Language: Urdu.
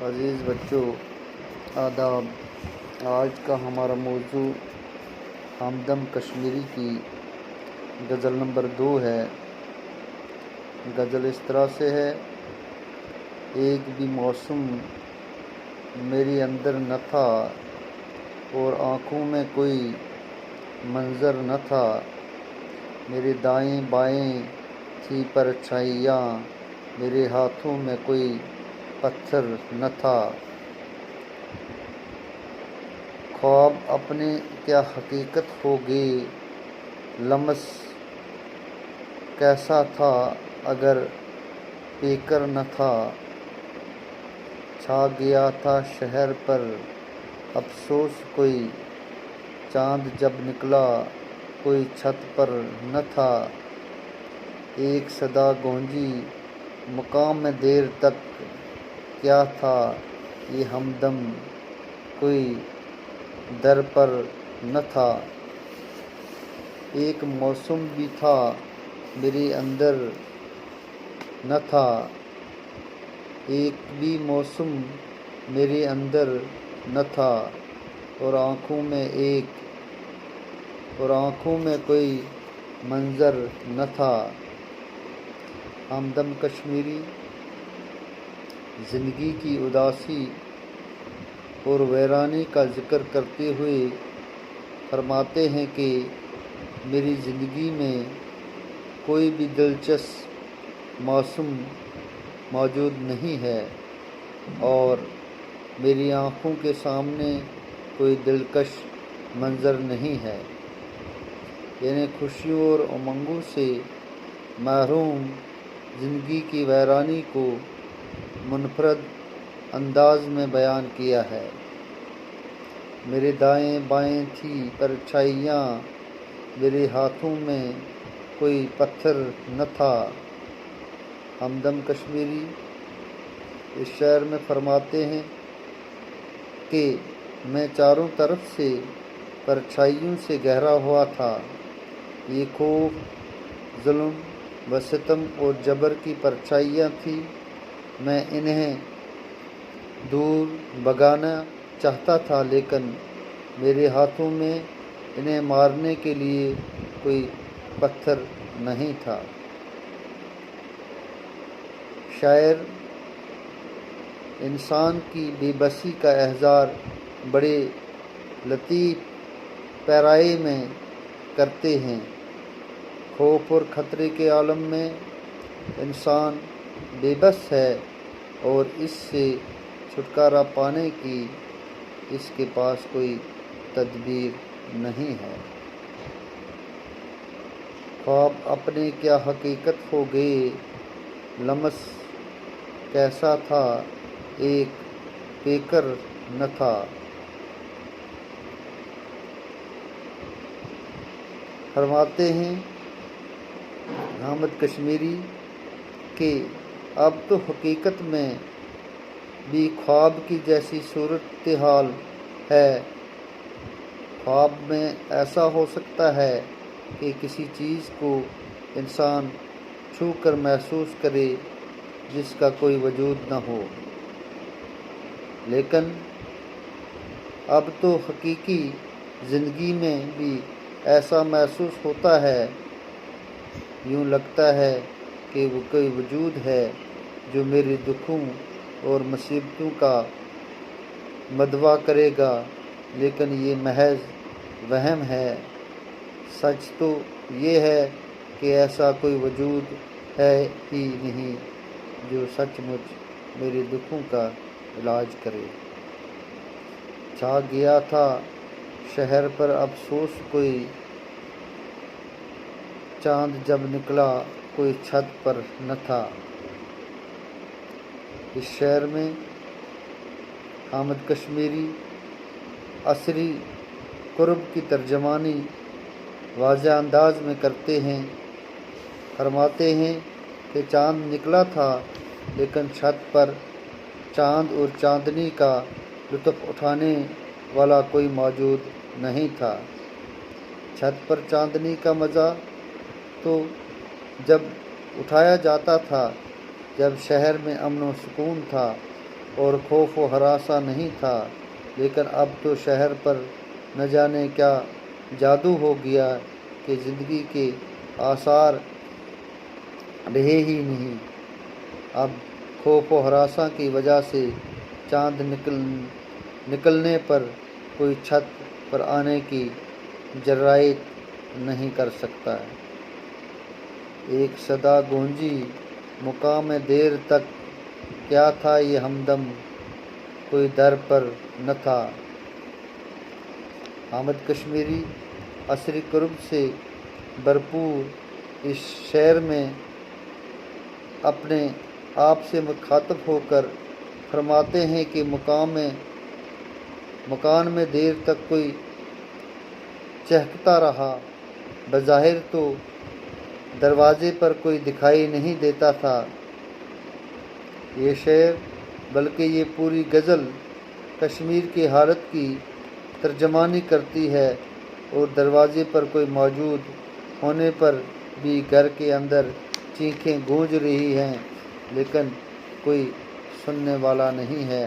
عزیز بچوں، آداب۔ آج کا ہمارا موضوع ہمدم کشمیری کی غزل نمبر 2 ہے۔ غزل اس طرح سے ہے: ایک بھی موسم میری اندر نہ تھا اور آنکھوں میں کوئی منظر نہ تھا، میرے دائیں بائیں تھی پرچھائیاں، میرے ہاتھوں میں کوئی پتھر نہ تھا۔ خواب اپنے کیا حقیقت ہو گئے، لمس کیسا تھا اگر پیکر نہ تھا، چھا گیا تھا شہر پر افسوس کوئی، چاند جب نکلا کوئی چھت پر نہ تھا، ایک صدا گونجی مقام میں دیر تک، کیا تھا یہ ہمدم کوئی در پر نہ تھا۔ ایک موسم بھی تھا میرے اندر نہ تھا، ایک بھی موسم میرے اندر نہ تھا، اور آنکھوں میں کوئی منظر نہ تھا۔ ہمدم کشمیری زندگی کی اداسی اور ویرانی کا ذکر کرتے ہوئے فرماتے ہیں کہ میری زندگی میں کوئی بھی دلچسپ موسم موجود نہیں ہے اور میری آنکھوں کے سامنے کوئی دلکش منظر نہیں ہے، یعنی خوشیوں اور امنگوں سے محروم زندگی کی ویرانی کو منفرد انداز میں بیان کیا ہے۔ میرے دائیں بائیں تھی پرچھائیاں، میرے ہاتھوں میں کوئی پتھر نہ تھا۔ ہمدم کشمیری اس شعر میں فرماتے ہیں کہ میں چاروں طرف سے پرچھائیوں سے گھرا ہوا تھا، یہ خوف، ظلم و ستم اور جبر کی پرچھائیاں تھیں، میں انہیں دور بھگانا چاہتا تھا لیکن میرے ہاتھوں میں انہیں مارنے کے لیے کوئی پتھر نہیں تھا۔ شاعر انسان کی بے بسی کا اظہار بڑے لطیف پیرائے میں کرتے ہیں۔ خوف اور خطرے کے عالم میں انسان بے بس ہے اور اس سے چھٹکارا پانے کی اس کے پاس کوئی تدبیر نہیں ہے۔ خواب اپنے کیا حقیقت ہو گئے، لمس کیسا تھا ایک پیکر نہ تھا۔ فرماتے ہیں حامد کشمیری کہ اب تو حقیقت میں بھی خواب کی جیسی صورتحال ہے۔ خواب میں ایسا ہو سکتا ہے کہ کسی چیز کو انسان چھو کر محسوس کرے جس کا کوئی وجود نہ ہو، لیکن اب تو حقیقی زندگی میں بھی ایسا محسوس ہوتا ہے، یوں لگتا ہے کہ وہ کوئی وجود ہے جو میرے دکھوں اور مصیبتوں کا مداوا کرے گا، لیکن یہ محض وہم ہے۔ سچ تو یہ ہے کہ ایسا کوئی وجود ہے ہی نہیں جو سچ مچ میرے دکھوں کا علاج کرے۔ چھا گیا تھا شہر پر افسوس کوئی، چاند جب نکلا کوئی چھت پر نہ تھا۔ اس شعر میں حامد کشمیری عصری قرب کی ترجمانی واضح انداز میں کرتے ہیں۔ فرماتے ہیں کہ چاند نکلا تھا لیکن چھت پر چاند اور چاندنی کا لطف اٹھانے والا کوئی موجود نہیں تھا۔ چھت پر چاندنی کا مزہ تو جب اٹھایا جاتا تھا جب شہر میں امن و سکون تھا، اور خوف و ہراساں نہیں تھا، لیکن اب تو شہر پر نہ جانے کیا جادو ہو گیا کہ زندگی کے آثار رہے ہی نہیں۔ اب خوف و ہراساں کی وجہ سے چاند نکلنے پر کوئی چھت پر آنے کی جرأت نہیں کر سکتا۔ ایک صدا گونجی، مقام دیر تک کیا تھا یہ ہمدم، کوئی در پر نہ تھا۔ حامد کشمیری عصری قرب سے بھرپور اس شعر میں اپنے آپ سے مخاطب ہو کر فرماتے ہیں کہ مکان میں دیر تک کوئی چہکتا رہا، بظاہر تو دروازے پر کوئی دکھائی نہیں دیتا تھا۔ یہ شعر بلکہ یہ پوری غزل کشمیر کی حالت کی ترجمانی کرتی ہے، اور دروازے پر کوئی موجود ہونے پر بھی گھر کے اندر چیخیں گونج رہی ہیں، لیکن کوئی سننے والا نہیں ہے۔